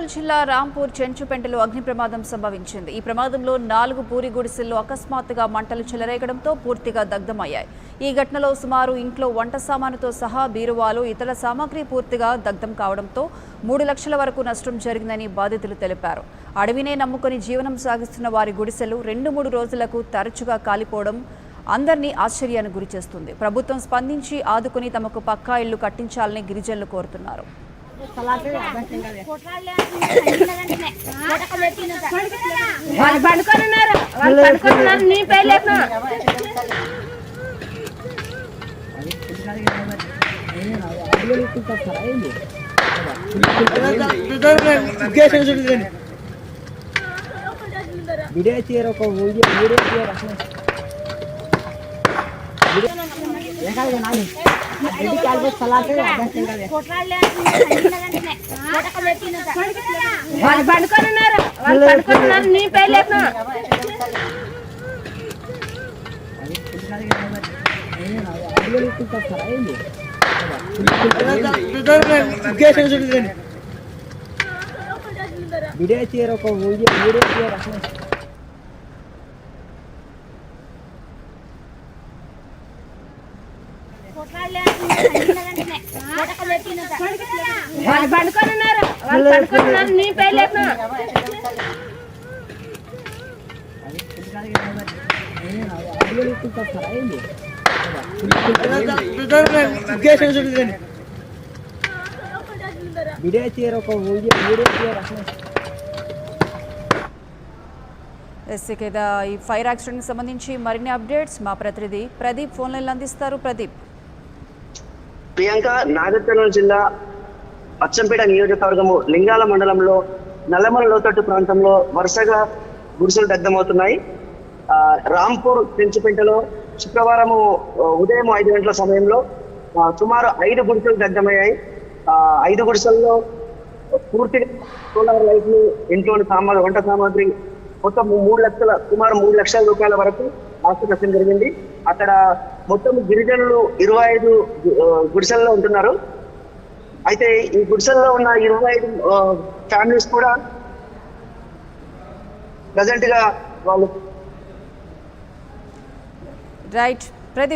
కర్నూలు జిల్లా రాంపూర్ చెంచుపెంటలో అగ్ని ప్రమాదం సంభవించింది. ఈ ప్రమాదంలో 4 పూరి గుడిసెల్లో అకస్మాత్తుగా మంటలు చెలరేగడంతో పూర్తిగా దగ్ధమయ్యాయి. ఈ ఘటనలో సుమారు ఇంట్లో వంట సామానుతో సహా బీరువాలు, ఇతర సామాగ్రి పూర్తిగా దగ్ధం కావడంతో 3 లక్షల వరకు నష్టం జరిగిందని బాధితులు తెలిపారు. అడవినే నమ్ముకుని జీవనం సాగిస్తున్న వారి గుడిసెలు 2-3 రోజులకు తరచుగా కాలిపోవడం అందరినీ ఆశ్చర్యానికి గురిచేస్తుంది. ప్రభుత్వం స్పందించి ఆదుకుని తమకు పక్కా ఇళ్లు కట్టించాలని గిరిజనులు కోరుతున్నారు. ఈ ఫైర్ యాక్సిడెంట్ సంబంధించి మరిన్ని అప్డేట్స్ మా ప్రతినిధి ప్రదీప్ ఫోన్ లైన్ అందిస్తారు. ప్రదీప్. ప్రియాంక, నాగర్ జిల్లా అచ్చంపేట నియోజకవర్గము లింగాల మండలంలో నల్లమల లోతట్టు ప్రాంతంలో వరుసగా గుడిసెలు దగ్ధమవుతున్నాయి. రాంపూర్ చెంచుపెంటలో శుక్రవారము ఉదయం 5 గంటల సమయంలో సుమారు 5 గుడిసెలు దగ్ధమయ్యాయి. 5 గుడిసెల్లో పూర్తిగా సోలార్ లైట్లు, ఇంట్లోని వంట సామాగ్రి మొత్తం సుమారు 3 లక్షల రూపాయల వరకు ఆస్తి నష్టం జరిగింది. అక్కడ మొత్తం గిరిజనులు 25 గుడిసెల్లో ఉంటున్నారు. అయితే ఈ గుడిసెల్లో ఉన్న 25 ఫ్యామిలీస్ కూడా ప్రజెంట్ గా వాళ్ళు రైట్.